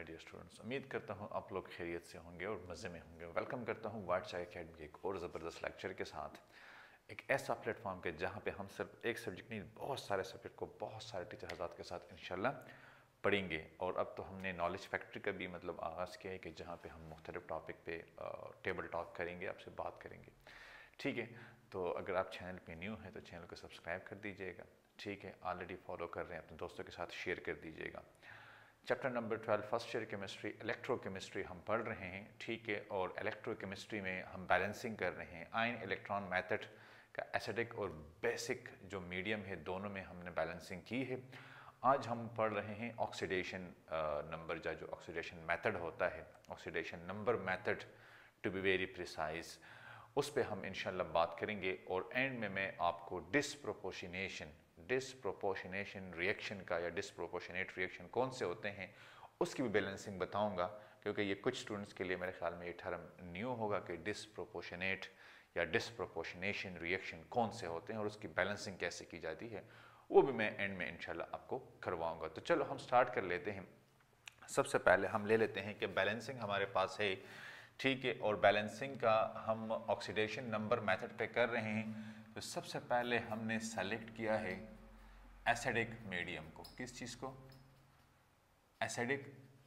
My dear students, उम्मीद करता हूँ आप लोग खैरियत से होंगे और मज़े में होंगे। वेलकम करता हूँ वाट्स एकेडमी के एक और ज़बरदस्त लेक्चर के साथ, एक ऐसा प्लेटफॉर्म के जहाँ पे हम सिर्फ एक सब्जेक्ट नहीं बहुत सारे सब्जेक्ट को बहुत सारे टीचर हज़रात के साथ इंशाल्लाह पढ़ेंगे। और अब तो हमने नॉलेज फैक्ट्री का भी मतलब आगाज़ किया है कि जहाँ पे हम मुख्तलिफ टॉपिक पे टेबल टॉक करेंगे, आपसे बात करेंगे। ठीक है, तो अगर आप चैनल पे न्यू हैं तो चैनल को सब्सक्राइब कर दीजिएगा। ठीक है, ऑलरेडी फॉलो कर रहे हैं अपने दोस्तों के साथ शेयर कर दीजिएगा। Chapter number 12 first year chemistry electrochemistry हम पढ़ रहे हैं। ठीक है, और इलेक्ट्रोकेमिस्ट्री में हम बैलेंसिंग कर रहे हैं। आयन इलेक्ट्रॉन मेथड का एसिडिक और बेसिक जो मीडियम है दोनों में हमने बैलेंसिंग की है। आज हम पढ़ रहे हैं ऑक्सीडेशन नंबर जो ऑक्सीडेशन मेथड होता है, oxidation number method to be very precise, उस पर हम इंशाल्लाह बात करेंगे। और एंड में मैं आपको डिसप्रोपोर्शनेशन रिएक्शन का या डिसप्रोपोर्शनेट रिएक्शन कौन से होते हैं उसकी भी बैलेंसिंग बताऊंगा, क्योंकि ये कुछ स्टूडेंट्स के लिए मेरे ख्याल में ये टर्म न्यू होगा कि डिसप्रोपोर्शनेट या डिसप्रोपोर्शनेशन रिएक्शन कौन से होते हैं और उसकी बैलेंसिंग कैसे की जाती है, वो भी मैं एंड में इंशाल्लाह आपको करवाऊंगा। तो चलो हम स्टार्ट कर लेते हैं। सबसे पहले हम ले लेते हैं कि बैलेंसिंग हमारे पास है। ठीक है, और बैलेंसिंग का हम ऑक्सीडेशन नंबर मेथड पे कर रहे हैं। तो सबसे पहले हमने सेलेक्ट किया है एसिडिक मीडियम को। किस चीज़ को? एसिडिक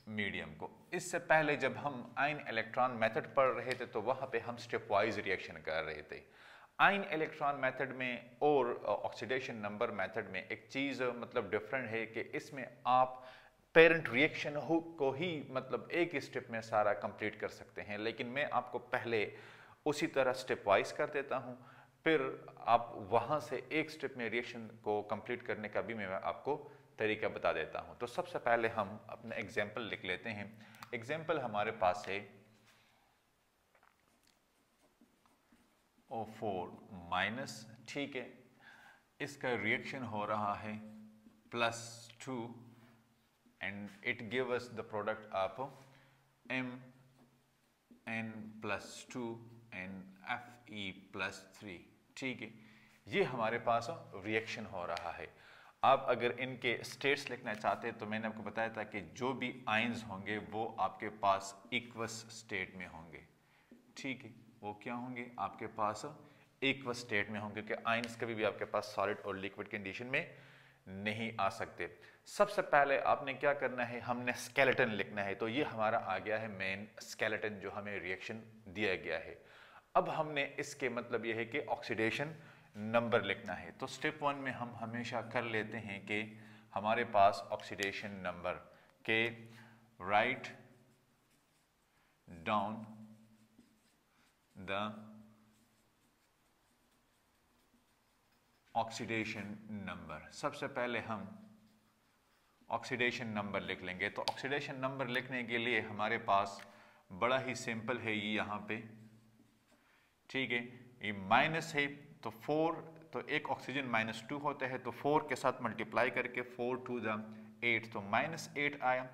मीडियम को। इससे पहले जब हम आयन इलेक्ट्रॉन मेथड पढ़ रहे थे तो वहाँ पे हम स्टेप वाइज रिएक्शन कर रहे थे। आयन इलेक्ट्रॉन मेथड में और ऑक्सीडेशन नंबर मेथड में एक चीज़ मतलब डिफरेंट है कि इसमें आप पेरेंट रिएक्शन को ही मतलब एक स्टेप में सारा कंप्लीट कर सकते हैं, लेकिन मैं आपको पहले उसी तरह स्टेप वाइज कर देता हूँ, फिर आप वहाँ से एक स्टेप में रिएक्शन को कंप्लीट करने का भी मैं आपको तरीका बता देता हूँ। तो सबसे पहले हम अपना एग्जाम्पल लिख लेते हैं। एग्जाम्पल हमारे पास है O4 माइनस। ठीक है, इसका रिएक्शन हो रहा है +2 and it give us the product of Mn+2 and Fe+3। ठीक है, ये हमारे पास रिएक्शन हो रहा है। आप अगर इनके स्टेट्स लिखना चाहते हैं तो मैंने आपको बताया था कि जो भी आयंस होंगे वो आपके पास इक्वस स्टेट में होंगे। ठीक है, वो क्या होंगे? आपके पास इक्वस स्टेट में होंगे, क्योंकि आयंस कभी भी आपके पास सॉलिड और लिक्विड कंडीशन में नहीं आ सकते। सबसे पहले आपने क्या करना है, हमने स्केलेटन लिखना है। तो ये हमारा आ गया है मेन स्केलेटन जो हमें रिएक्शन दिया गया है। अब हमने इसके मतलब ये है कि ऑक्सीडेशन नंबर लिखना है। तो स्टेप 1 में हम हमेशा कर लेते हैं कि हमारे पास ऑक्सीडेशन नंबर के write down the oxidation number. सबसे पहले हम ऑक्सीडेशन नंबर लिख लेंगे। तो ऑक्सीडेशन नंबर लिखने के लिए हमारे पास बड़ा ही सिंपल है ये यहाँ पे। ठीक है, ये माइनस है तो 4, तो एक ऑक्सीजन -2 होता है तो 4 के साथ मल्टीप्लाई करके 4 2 8, तो -8 आया।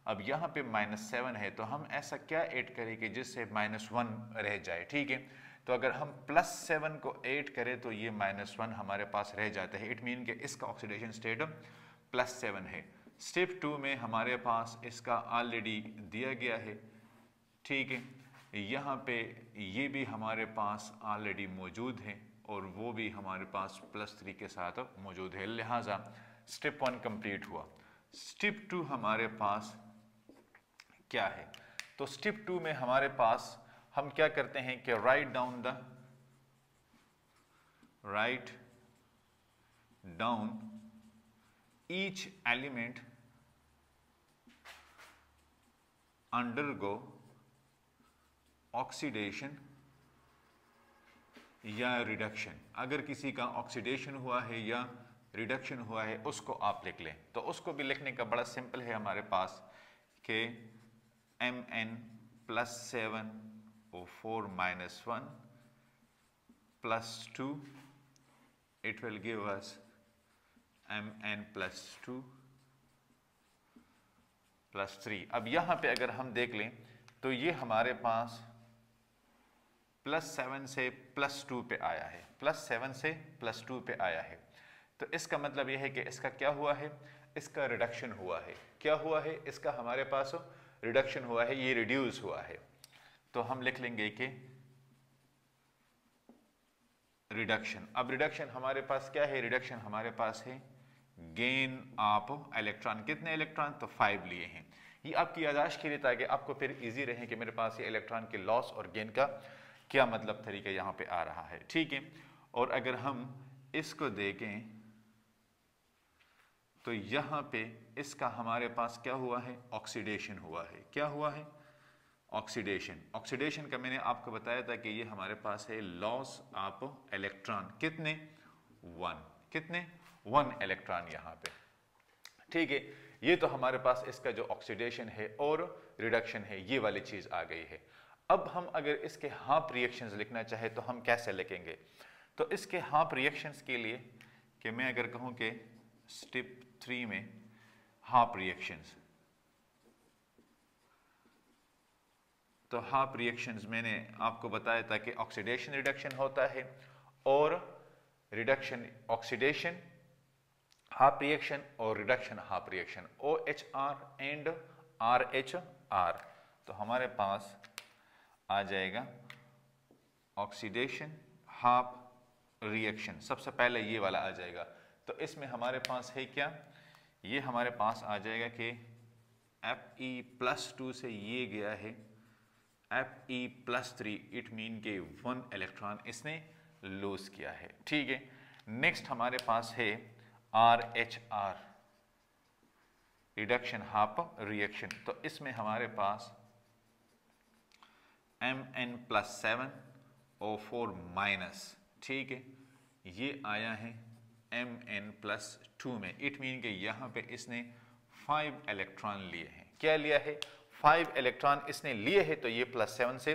अब यहाँ पे -7 है तो हम ऐसा क्या ऐड करें कि जिससे -1 रह जाए। ठीक है, तो अगर हम +7 को ऐड करें तो ये -1 हमारे पास रह जाता है। इट मीन कि इसका ऑक्सीडेशन स्टेट +7 है। स्टेप 2 में हमारे पास इसका ऑलरेडी दिया गया है। ठीक है, यहाँ पे ये भी हमारे पास ऑलरेडी मौजूद है और वो भी हमारे पास +3 के साथ मौजूद है, लिहाजा स्टेप 1 कंप्लीट हुआ। स्टेप 2 हमारे पास क्या है? तो स्टेप 2 में हमारे पास हम क्या करते हैं कि write down each element undergo oxidation या रिडक्शन। अगर किसी का ऑक्सीडेशन हुआ है या रिडक्शन हुआ है उसको आप लिख लें। तो उसको भी लिखने का बड़ा सिंपल है हमारे पास कि Mn+7 O4 -1 +2, it will give us Mn+2 +3। अब यहाँ पे अगर हम देख लें तो ये हमारे पास +7 से +2 पे आया है, +7 से +2 पे आया है। तो इसका मतलब यह है कि इसका क्या हुआ है? इसका रिडक्शन हुआ है। क्या हुआ है? इसका हमारे पास रिडक्शन हुआ है, ये रिड्यूस हुआ है। तो हम लिख लेंगे कि रिडक्शन। अब रिडक्शन हमारे पास क्या है? रिडक्शन हमारे पास है गेन ऑफ इलेक्ट्रॉन। कितने इलेक्ट्रॉन? तो 5 लिए हैं। ये आपकी याददाश्त के लिए, ताकि आपको फिर इजी रहे कि मेरे पास ये इलेक्ट्रॉन के लॉस और गेन का क्या मतलब तरीका यहाँ पे आ रहा है, ठीक है। और अगर हम इसको देखें तो यहाँ पे इसका हमारे पास क्या हुआ है? ऑक्सीडेशन हुआ है। क्या हुआ है? ऑक्सीडेशन। ऑक्सीडेशन का मैंने आपको बताया था कि ये हमारे पास है लॉस ऑफ इलेक्ट्रॉन। कितने? 1। कितने? 1 इलेक्ट्रॉन यहाँ पे, ठीक है। ये तो हमारे पास इसका जो ऑक्सीडेशन है और रिडक्शन है, ये वाली चीज आ गई है। अब हम अगर इसके हाफ रिएक्शंस लिखना चाहे तो हम कैसे लिखेंगे? तो इसके हाफ रिएक्शंस के लिए कि मैं अगर कहूं कि स्टेप 3 में हाफ रिएक्शंस, तो हाफ रिएक्शंस मैंने आपको बताया था कि ऑक्सीडेशन रिडक्शन होता है और रिडक्शन ऑक्सीडेशन हाफ रिएक्शन और reduction half reaction, OHR and RHR। तो हमारे पास आ जाएगा ऑक्सीडेशन हाफ रिएक्शन, सबसे पहले ये वाला आ जाएगा। तो इसमें हमारे पास है क्या? ये हमारे पास आ जाएगा कि Fe+2 से ये गया है Fe+3, इट मीन के 1 इलेक्ट्रॉन इसने लूज किया है, ठीक है। नेक्स्ट हमारे पास है RHR, रिडक्शन हाफ रिएक्शन। तो इसमें हमारे पास Mn+7 O4 माइनस, ठीक है। ये आया है Mn+2 में, इट मीन के यहाँ पे इसने 5 इलेक्ट्रॉन लिए हैं। क्या लिया है? 5 इलेक्ट्रॉन इसने लिए हैं, तो ये +7 से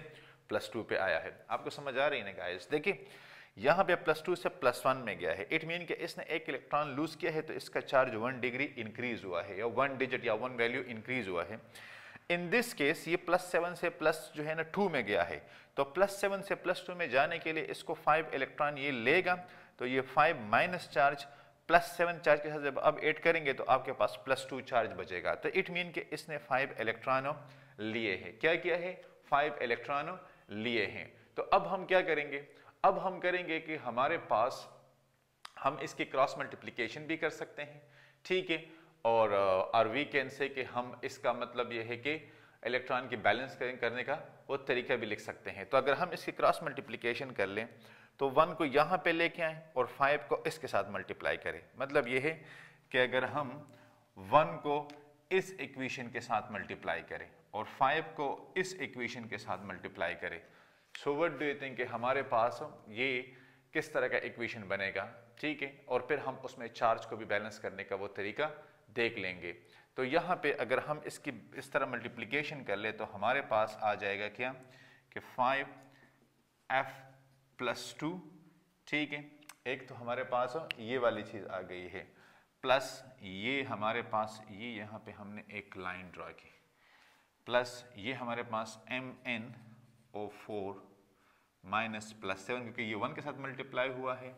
+2 पे आया है। आपको समझ आ रही है ना गाइस? देखिए यहाँ पे +2 से +1 में गया है, इट मीन कि इसने 1 इलेक्ट्रॉन लूज किया है, तो इसका चार्ज 1 डिग्री इंक्रीज हुआ है, या 1 डिजिट या 1 वैल्यू इंक्रीज हुआ है। इन दिस केस ये +7 से प्लस जो है ना 2 में गया है, तो +7 से +2 में जाने के लिए इसको 5 इलेक्ट्रॉन ये लेगा, तो ये 5 माइनस चार्ज +7 चार्ज के साथ जब अब ऐड करेंगे तो आपके पास +2 चार्ज बचेगा। तो इट मीन कि इसने 5 इलेक्ट्रॉनों लिए हैं। क्या किया है? 5 इलेक्ट्रॉनों लिए हैं। तो अब हम क्या करेंगे? अब हम करेंगे कि हमारे पास हम इसकी क्रॉस मल्टीप्लिकेशन भी कर सकते हैं, ठीक है। और वी कैन से कि हम इसका मतलब ये है कि इलेक्ट्रॉन की बैलेंस करने का वो तरीका भी लिख सकते हैं। तो अगर हम इसकी क्रॉस मल्टीप्लिकेशन कर लें तो 1 को यहाँ पे लेके आएँ और 5 को इसके साथ मल्टीप्लाई करें। मतलब ये है कि अगर हम 1 को इस इक्वेशन के साथ मल्टीप्लाई करें और 5 को इस इक्वेशन के साथ मल्टीप्लाई करें, so what do you think कि हमारे पास ये किस तरह का इक्वेशन बनेगा, ठीक है। और फिर हम उसमें चार्ज को भी बैलेंस करने का वो तरीका देख लेंगे। तो यहाँ पे अगर हम इसकी इस तरह मल्टीप्लिकेशन कर ले तो हमारे पास आ जाएगा क्या कि 5F+2, ठीक है। एक तो हमारे पास ये वाली चीज़ आ गई है, प्लस ये हमारे पास ये यहाँ पे हमने एक लाइन ड्रॉ की, प्लस ये हमारे पास MnO4 माइनस +7, क्योंकि ये 1 के साथ मल्टीप्लाई हुआ है,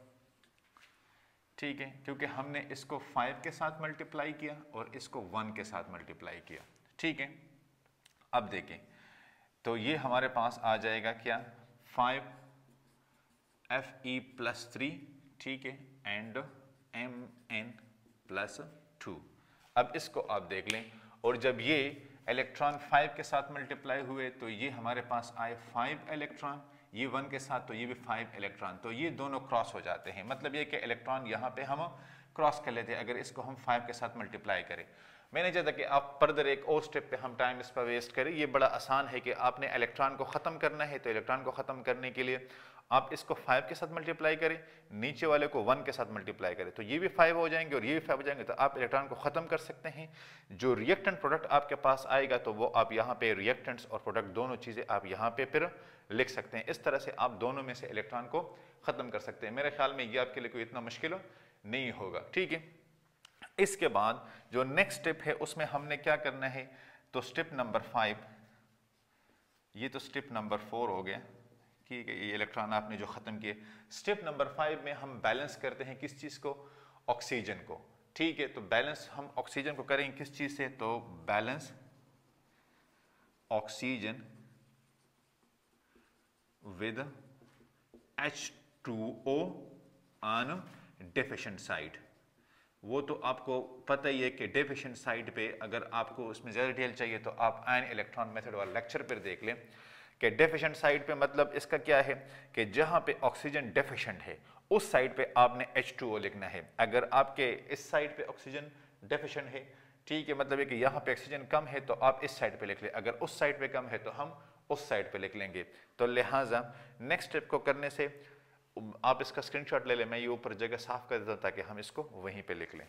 ठीक है, क्योंकि हमने इसको 5 के साथ मल्टीप्लाई किया और इसको 1 के साथ मल्टीप्लाई किया, ठीक है। अब देखें तो ये हमारे पास आ जाएगा क्या? 5Fe+3, ठीक है, एंड Mn+2। अब इसको आप देख लें, और जब ये इलेक्ट्रॉन 5 के साथ मल्टीप्लाई हुए तो ये हमारे पास आए 5 इलेक्ट्रॉन, ये 1 के साथ तो ये भी 5 इलेक्ट्रॉन, तो ये दोनों क्रॉस हो जाते हैं। मतलब ये कि इलेक्ट्रॉन यहाँ पे हम क्रॉस कर लेते हैं अगर इसको हम 5 के साथ मल्टीप्लाई करें। मैं नहीं चाहता कि आप फर्दर एक और स्टेप पे हम टाइम इस पर वेस्ट करें। ये बड़ा आसान है कि आपने इलेक्ट्रॉन को ख़त्म करना है, तो इलेक्ट्रॉन को ख़त्म करने के लिए आप इसको 5 के साथ मल्टीप्लाई करें, नीचे वाले को 1 के साथ मल्टीप्लाई करें, तो ये भी 5 हो जाएंगे और ये भी 5 हो जाएंगे, तो आप इलेक्ट्रॉन को ख़त्म कर सकते हैं। जो रिएक्टेंट प्रोडक्ट आपके पास आएगा तो वो आप यहाँ पे रिएक्टेंट्स और प्रोडक्ट दोनों चीज़ें आप यहाँ पे फिर लिख सकते हैं। इस तरह से आप दोनों में से इलेक्ट्रॉन को ख़त्म कर सकते हैं। मेरे ख्याल में ये आपके लिए कोई इतना मुश्किल नहीं होगा, ठीक है। इसके बाद जो नेक्स्ट स्टेप है उसमें हमने क्या करना है, तो स्टेप नंबर 5, ये तो स्टेप नंबर 4 हो गया, ठीक है, ये इलेक्ट्रॉन आपने जो ख़त्म किए। स्टेप नंबर 5 में हम बैलेंस करते हैं किस चीज़ को? ऑक्सीजन को, ठीक है। तो बैलेंस हम ऑक्सीजन को करेंगे किस चीज़ से? तो balance oxygen with H2O on deficient side. वो तो आपको पता ही है कि डेफिशिएंट साइड पे अगर आपको उसमें ज़्यादा डिटेल चाहिए तो आप आयन इलेक्ट्रॉन मेथड वाला लेक्चर पर देख लें कि डेफिशिएंट साइड पे मतलब इसका क्या है कि जहाँ पे ऑक्सीजन डेफिशिएंट है उस साइड पे आपने H2O लिखना है। अगर आपके इस साइड पे ऑक्सीजन डेफिशिएंट है, ठीक है, मतलब है कि यहाँ पे ऑक्सीजन कम है तो आप इस साइड पे लिख लें, अगर उस साइड पे कम है तो हम उस साइड पे लिख लेंगे। तो लिहाजा नेक्स्ट स्टेप को करने से आप इसका स्क्रीनशॉट ले लें, मैं ये ऊपर जगह साफ कर देता हूं ताकि हम इसको वहीं पे लिख लें।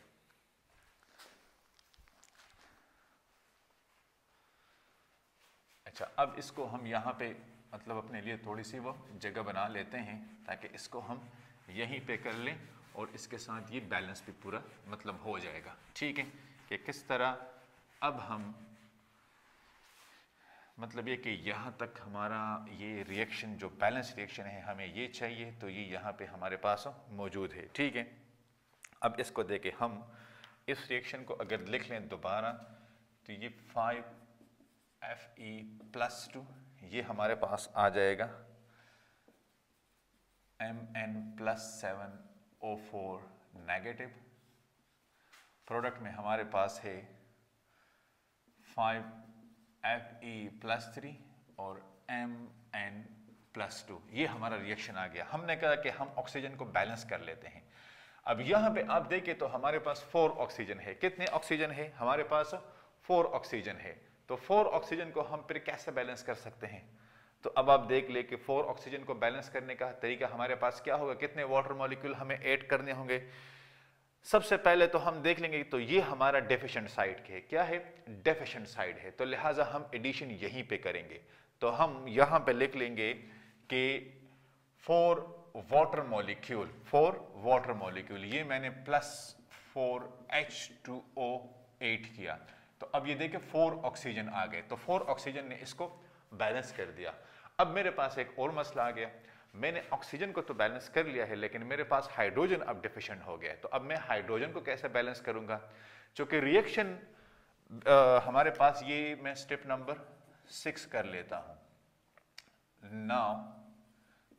अच्छा, अब इसको हम यहाँ पे मतलब अपने लिए थोड़ी सी वो जगह बना लेते हैं ताकि इसको हम यहीं पे कर लें और इसके साथ ये बैलेंस भी पूरा मतलब हो जाएगा। ठीक है, कि किस तरह अब हम मतलब ये कि यहाँ तक हमारा ये रिएक्शन जो बैलेंस रिएक्शन है हमें ये चाहिए तो ये यहाँ पे हमारे पास मौजूद है। ठीक है, अब इसको देखें, हम इस रिएक्शन को अगर लिख लें दोबारा तो ये 5Fe+2 ये हमारे पास आ जाएगा Mn+7O4 नेगेटिव। प्रोडक्ट में हमारे पास है 5Fe+3 और Mn+2। ये हमारा रिएक्शन आ गया। हमने कहा कि हम ऑक्सीजन को बैलेंस कर लेते हैं। अब यहाँ पे आप देखें तो हमारे पास 4 ऑक्सीजन है। कितने ऑक्सीजन है हमारे पास? 4 ऑक्सीजन है। तो 4 ऑक्सीजन को हम फिर कैसे बैलेंस कर सकते हैं? तो अब आप देख ले कि 4 ऑक्सीजन को बैलेंस करने का तरीका हमारे पास क्या होगा, कितने वाटर मॉलिक्यूल हमें ऐड करने होंगे। सबसे पहले तो हम देख लेंगे तो ये हमारा डेफिशिएंट साइड है। क्या है? डेफिशिएंट साइड है, तो लिहाजा हम एडिशन यहीं पे करेंगे। तो हम यहां पे लिख लेंगे कि 4 वाटर मॉलिक्यूल, ये मैंने +4H2O8 किया। तो अब ये देखिए 4 ऑक्सीजन आ गए, तो 4 ऑक्सीजन ने इसको बैलेंस कर दिया। अब मेरे पास एक और मसला आ गया, मैंने ऑक्सीजन को तो बैलेंस कर लिया है लेकिन मेरे पास हाइड्रोजन अब डिफिशिएंट हो गया है। तो अब मैं हाइड्रोजन को कैसे बैलेंस करूंगा? चूंकि रिएक्शन हमारे पास ये मैं स्टेप नंबर 6 कर लेता हूं। Now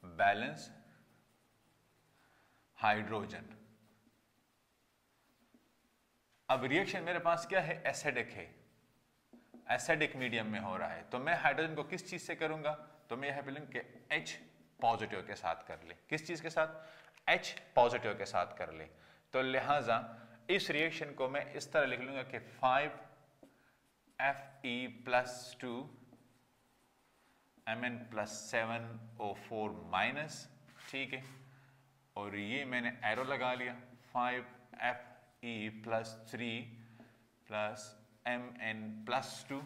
balance hydrogen. अब रिएक्शन मेरे पास क्या है? एसिडिक है, एसिडिक मीडियम में हो रहा है। तो मैं हाइड्रोजन को किस चीज से करूंगा? तो मैं यहां पे लिखूंगा कि H पॉजिटिव के साथ कर ले। किस चीज के साथ? H पॉजिटिव के साथ कर ले। तो लिहाजा इस रिएक्शन को मैं इस तरह लिख लूंगा कि 5Fe+2 Mn+7O4 माइनस, ठीक है, और ये मैंने एरो लगा लिया 5Fe+3 Mn+2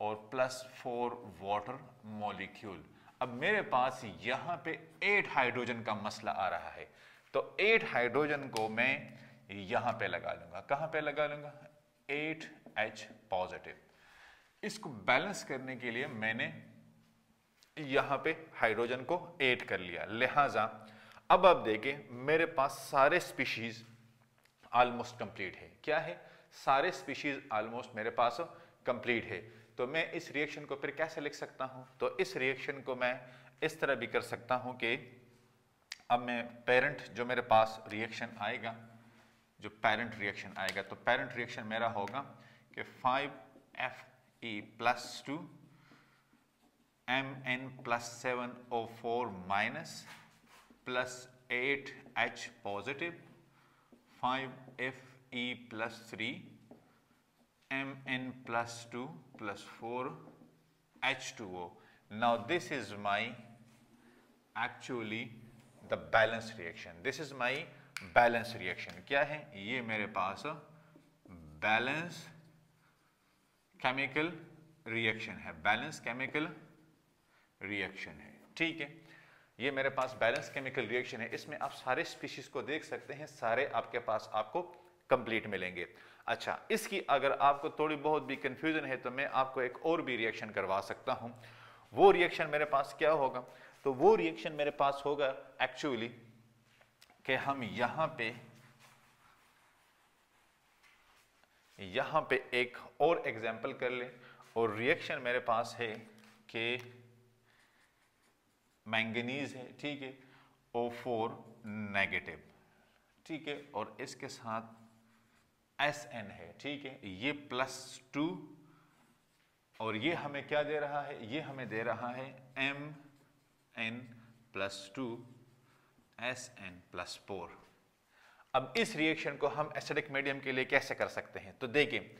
और +4 वाटर मॉलिक्यूल। अब मेरे पास यहां पे 8 हाइड्रोजन का मसला आ रहा है, तो 8 हाइड्रोजन को मैं यहां पे लगा लूंगा। कहां पे लगा लूंगा? 8H positive. इसको बैलेंस करने के लिए मैंने यहां पे हाइड्रोजन को ऐड कर लिया। लिहाजा अब आप देखें मेरे पास सारे स्पीशीज ऑलमोस्ट कंप्लीट है। क्या है? सारे स्पीशीज ऑलमोस्ट मेरे पास कंप्लीट है। तो मैं इस रिएक्शन को फिर कैसे लिख सकता हूं? तो इस रिएक्शन को मैं इस तरह भी कर सकता हूं कि अब मैं पेरेंट जो मेरे पास रिएक्शन आएगा, जो पेरेंट रिएक्शन आएगा, तो पेरेंट रिएक्शन मेरा होगा कि 5Fe+2 Mn+7O4 minus +8H positive 5Fe+3 Mn+2 +4H2O. Now this is my actually the balance reaction. This is my balance reaction. क्या है? ये मेरे पास balance chemical reaction है, balance chemical reaction है, ठीक है। ये मेरे पास बैलेंस केमिकल रिएक्शन है। इसमें आप सारे स्पीशीज को देख सकते हैं, सारे आपके पास आपको कंप्लीट मिलेंगे। अच्छा, इसकी अगर आपको थोड़ी बहुत भी कंफ्यूजन है तो मैं आपको एक और भी रिएक्शन करवा सकता हूं। वो रिएक्शन मेरे पास क्या होगा? तो वो रिएक्शन मेरे पास होगा एक्चुअली कि हम यहां पे एक और एग्जाम्पल कर लें और रिएक्शन मेरे पास है कि मैंगनीज है, ठीक है, O4 नेगेटिव, ठीक है, और इसके साथ Sn है, ठीक है, ये +2 और ये हमें क्या दे रहा है, ये हमें दे रहा है Mn+2 Sn+4। अब इस रिएक्शन को हम एसिडिक मीडियम के लिए कैसे कर सकते हैं, तो देखिए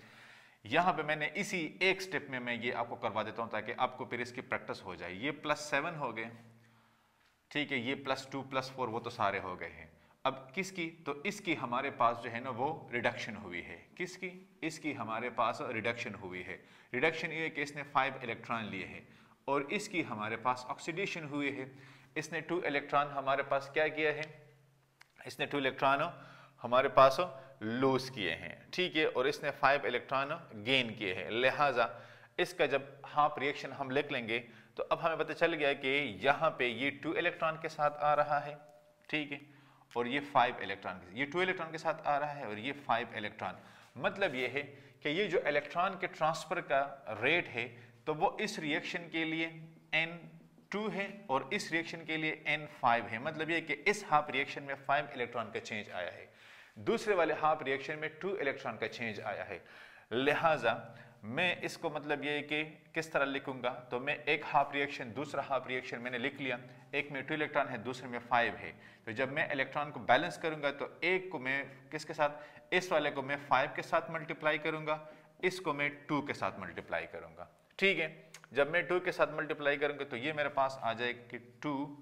यहां पे मैंने इसी एक स्टेप में मैं ये आपको करवा देता हूं ताकि आपको फिर इसकी प्रैक्टिस हो जाए। ये +7 हो गए, ठीक है, ये +2 +4 वो तो सारे हो गए हैं। अब किसकी, तो इसकी हमारे पास जो है ना वो रिडक्शन हुई है। किसकी, इसकी हमारे पास रिडक्शन हुई है। रिडक्शन ये है कि इसने 5 इलेक्ट्रॉन लिए हैं और इसकी हमारे पास ऑक्सीडेशन हुई है। इसने 2 इलेक्ट्रॉन हमारे पास क्या किया है, इसने 2 इलेक्ट्रॉन हमारे पास लूज किए हैं, ठीक है, और इसने 5 इलेक्ट्रॉन गेन किए हैं। लिहाजा इसका जब हाफ रिएक्शन हम लिख लेंगे तो अब हमें पता चल गया कि यहाँ पे ये 2 इलेक्ट्रॉन के साथ आ रहा है, ठीक है, और ये 5 इलेक्ट्रॉन, ये 2 इलेक्ट्रॉन के साथ आ रहा है और ये 5 इलेक्ट्रॉन। मतलब ये है कि ये जो इलेक्ट्रॉन के ट्रांसफर का रेट है तो वो इस रिएक्शन के लिए N2 है और इस रिएक्शन के लिए N5 है। मतलब ये कि इस हाफ रिएक्शन में 5 इलेक्ट्रॉन का चेंज आया है, दूसरे वाले हाफ रिएक्शन में 2 इलेक्ट्रॉन का चेंज आया है। लिहाजा मैं इसको मतलब ये कि किस तरह लिखूंगा, तो मैं एक हाफ रिएक्शन, दूसरा हाफ रिएक्शन मैंने लिख लिया, एक में 2 इलेक्ट्रॉन है, दूसरे में 5 है। तो जब मैं इलेक्ट्रॉन को बैलेंस करूंगा तो एक को मैं किसके साथ, इस वाले को मैं 5 के साथ मल्टीप्लाई करूंगा, इसको मैं 2 के साथ मल्टीप्लाई करूंगा, ठीक है। जब मैं 2 के साथ मल्टीप्लाई करूंगा तो ये मेरे पास आ जाएगा कि 2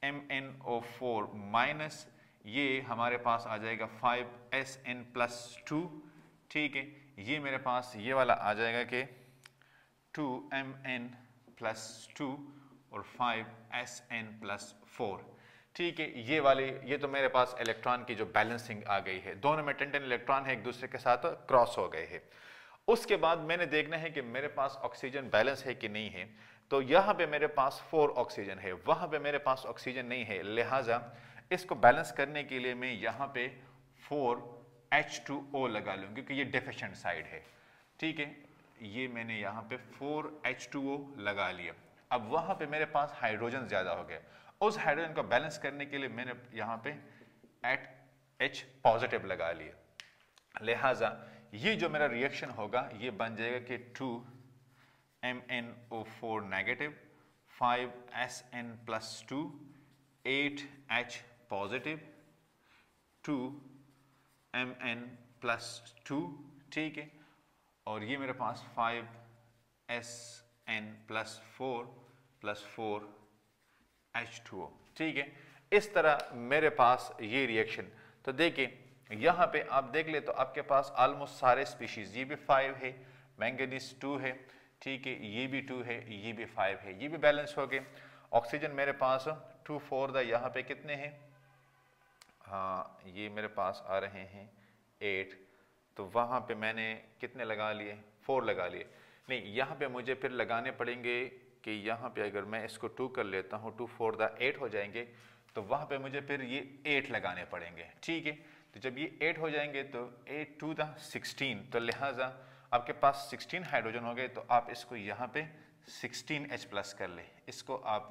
MnO4 माइनस ये हमारे पास आ जाएगा 5 Sn+2, ठीक है, ये मेरे पास ये वाला आ जाएगा कि 2 Mn+2 और 5 Sn+4, ठीक है। ये वाले, ये तो मेरे पास इलेक्ट्रॉन की जो बैलेंसिंग आ गई है, दोनों में 10 इलेक्ट्रॉन है, एक दूसरे के साथ क्रॉस हो गए हैं। उसके बाद मैंने देखना है कि मेरे पास ऑक्सीजन बैलेंस है कि नहीं है। तो यहाँ पे मेरे पास 4 ऑक्सीजन है, वहाँ पे मेरे पास ऑक्सीजन नहीं है। लिहाजा इसको बैलेंस करने के लिए मैं यहाँ पे 4H2O लगा लूँ क्योंकि ये डेफिशिएंट साइड है, ठीक है। ये मैंने यहाँ पे 4H2O लगा लिया। अब वहाँ पे मेरे पास हाइड्रोजन ज़्यादा हो गया, उस हाइड्रोजन को बैलेंस करने के लिए मैंने यहाँ पे H पॉजिटिव लगा लिया। लिहाजा ये जो मेरा रिएक्शन होगा ये बन जाएगा कि 2 MnO4 negative, 5 Sn+2, 8H positive, 2 Mn+2, ठीक है, और ये मेरे पास 5 Sn+4 + 4 H2O, ठीक है। इस तरह मेरे पास ये रिएक्शन, तो देखिए यहाँ पे आप देख ले तो आपके पास ऑलमोस्ट सारे स्पीशीज, ये भी 5 है, मैंगनीज 2 है, ठीक है, ये भी 2 है, ये भी 5 है, ये भी बैलेंस हो गए। ऑक्सीजन मेरे पास 2 4 द यहाँ पे कितने हैं, हाँ ये मेरे पास आ रहे हैं 8, तो वहाँ पे मैंने कितने लगा लिए, 4 लगा लिए। नहीं, यहाँ पे मुझे फिर लगाने पड़ेंगे कि यहाँ पे अगर मैं इसको 2 कर लेता हूँ, 2 4 द 8 हो जाएंगे, तो वहाँ पे मुझे फिर ये 8 लगाने पड़ेंगे, ठीक है। तो जब ये 8 हो जाएंगे तो 8 2 द 16, तो लिहाजा आपके पास 16 हाइड्रोजन हो गए। तो आप इसको यहाँ पे 16H+ कर ले, इसको आप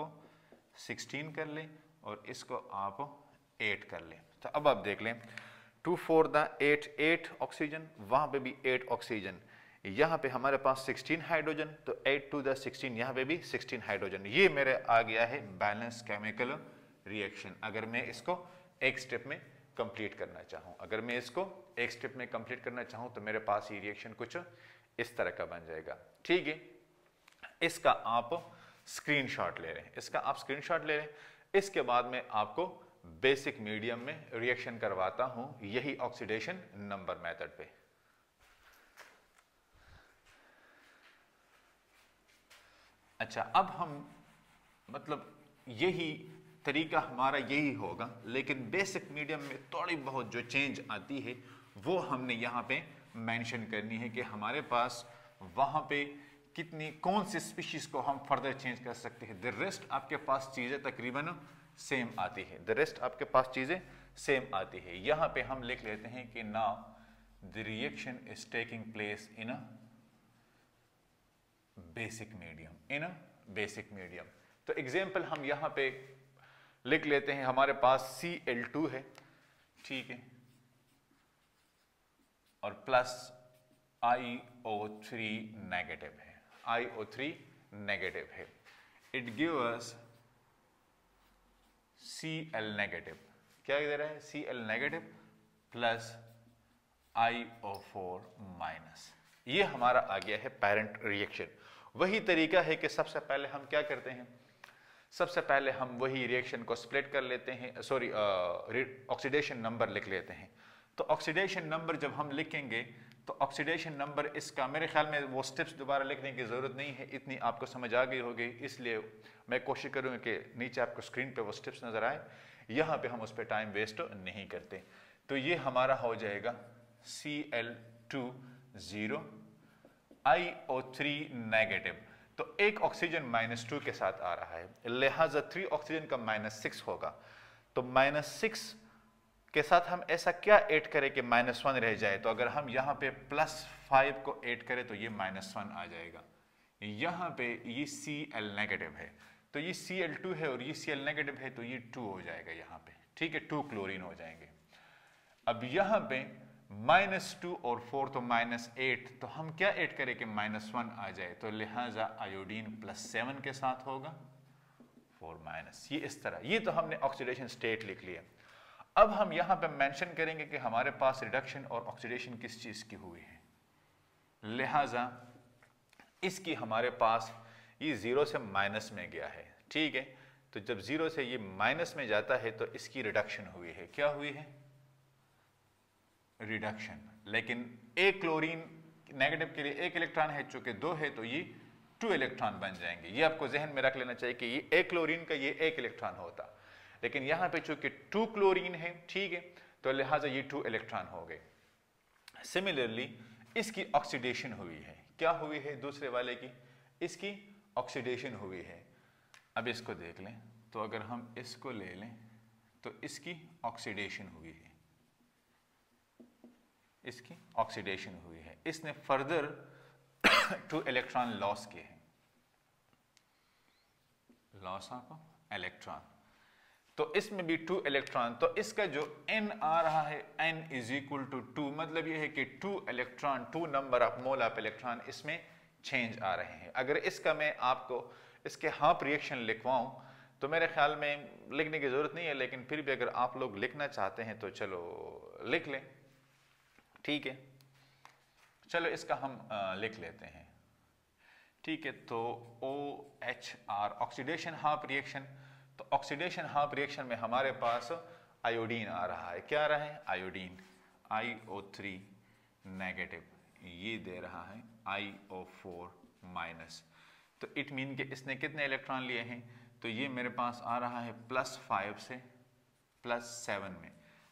16 कर ले और इसको आप 8 कर ले। तो अब आप देख लें 2 4 द 8 8 ऑक्सीजन, वहाँ पे भी 8 ऑक्सीजन, यहाँ पे हमारे पास 16 हाइड्रोजन, तो 8 2 द 16, यहाँ पे भी 16 हाइड्रोजन। ये मेरे आ गया है बैलेंस केमिकल रिएक्शन। अगर मैं इसको एक स्टेप में कंप्लीट करना चाहूँ, अगर मैं इसको एक स्टेप में कंप्लीट करना चाहूँ तो मेरे पास ये रिएक्शन कुछ इस तरह का बन जाएगा, ठीक है। इसका आप स्क्रीनशॉट ले रहे हैं, इसका आप स्क्रीनशॉट ले रहे हैं। इसके बाद में आपको बेसिक मीडियम में रिएक्शन करवाता हूं, यही ऑक्सीडेशन नंबर मेथड पे। अच्छा, अब हम मतलब यही तरीका हमारा यही होगा, लेकिन बेसिक मीडियम में थोड़ी बहुत जो चेंज आती है वो हमने यहाँ पे मेंशन करनी है कि हमारे पास वहाँ पे कितनी कौन सी स्पीशीज को हम फर्दर चेंज कर सकते हैं। द रेस्ट आपके पास चीज़ें तकरीबन सेम आती है, द रेस्ट आपके पास चीज़ें सेम आती है। यहाँ पे हम लिख लेते हैं कि now the reaction is taking place in a basic medium, in basic medium. तो एग्जाम्पल हम यहाँ पे लिख लेते हैं, हमारे पास Cl2 है, ठीक है, और प्लस IO3 नेगेटिव है, IO3 नेगेटिव है। It give us Cl negative, क्या दे रहा है, Cl negative plus IO4 minus. ये हमारा आ गया है पेरेंट रिएक्शन। वही तरीका है कि सबसे पहले हम क्या करते हैं, सबसे पहले हम वही रिएक्शन को स्प्लिट कर लेते हैं, सॉरी ऑक्सीडेशन नंबर लिख लेते हैं। तो ऑक्सीडेशन नंबर जब हम लिखेंगे तो ऑक्सीडेशन नंबर इसका मेरे ख्याल में वो स्टेप्स दोबारा लिखने की ज़रूरत नहीं है, इतनी आपको समझ आ गई होगी, इसलिए मैं कोशिश करूँगा कि नीचे आपको स्क्रीन पे वो स्टेप्स नज़र आए, यहाँ पे हम उस पर टाइम वेस्ट नहीं करते। तो ये हमारा हो जाएगा Cl2 0, IO3 नेगेटिव। तो एक ऑक्सीजन -2 के साथ आ रहा है, लिहाजा 3 ऑक्सीजन का -6 होगा। तो -6 के साथ हम ऐसा क्या ऐड करें कि -1 रह जाए। तो अगर हम यहाँ पे +5 को ऐड करें तो ये -1 आ जाएगा। यहाँ पे ये Cl नेगेटिव है, तो ये Cl2 है और ये Cl नेगेटिव है, तो ये 2 हो जाएगा यहाँ पे, ठीक है, 2 क्लोरीन हो जाएंगे। अब यहाँ पे -2 और 4 तो -8, तो हम क्या ऐड करें कि -1 आ जाए। तो लिहाजा आयोडीन +7 के साथ होगा 4-, ये इस तरह। ये तो हमने ऑक्सीडेशन स्टेट लिख लिया। अब हम यहाँ पे मेंशन करेंगे कि हमारे पास रिडक्शन और ऑक्सीडेशन किस चीज़ की हुई है। लिहाजा इसकी हमारे पास ये 0 से माइनस में गया है, ठीक है। तो जब 0 से ये माइनस में जाता है तो इसकी रिडक्शन हुई है। क्या हुई है, रिडक्शन। लेकिन एक क्लोरीन नेगेटिव के लिए 1 इलेक्ट्रॉन है, चूंकि 2 है तो ये 2 इलेक्ट्रॉन बन जाएंगे। ये आपको जहन में रख लेना चाहिए कि ये एक क्लोरीन का ये 1 इलेक्ट्रॉन होता, लेकिन यहां पे चूंकि 2 क्लोरीन है, ठीक है, तो लिहाजा ये 2 इलेक्ट्रॉन हो गए। सिमिलरली इसकी ऑक्सीडेशन हुई है, क्या हुई है, दूसरे वाले की इसकी ऑक्सीडेशन हुई है। अब इसको देख लें, तो अगर हम इसको ले लें तो इसकी ऑक्सीडेशन हुई है, इसकी ऑक्सीडेशन हुई है, इसने फर्दर 2 इलेक्ट्रॉन लॉस किए हैं, लॉस ऑफ इलेक्ट्रॉन। तो इसमें भी 2 इलेक्ट्रॉन, तो इसका जो n आ रहा है n = 2, मतलब ये है कि 2 electron, 2 number of mole of electron इसमें चेंज आ रहे हैं। अगर इसका मैं आपको इसके हाफ रिएक्शन लिखवाऊं तो मेरे ख्याल में लिखने की जरूरत नहीं है, लेकिन फिर भी अगर आप लोग लिखना चाहते हैं तो चलो लिख लें, ठीक है। चलो इसका हम लिख लेते हैं, ठीक है। तो OHR ऑक्सीडेशन हाफ रिएक्शन, तो ऑक्सीडेशन हाफ रिएक्शन में हमारे पास आयोडीन आ रहा है, क्या आ रहा है, आयोडीन IO3 नेगेटिव, ये दे रहा है IO4-। तो इट मीन कि इसने कितने इलेक्ट्रॉन लिए हैं, तो ये मेरे पास आ रहा है +5 से +7 में।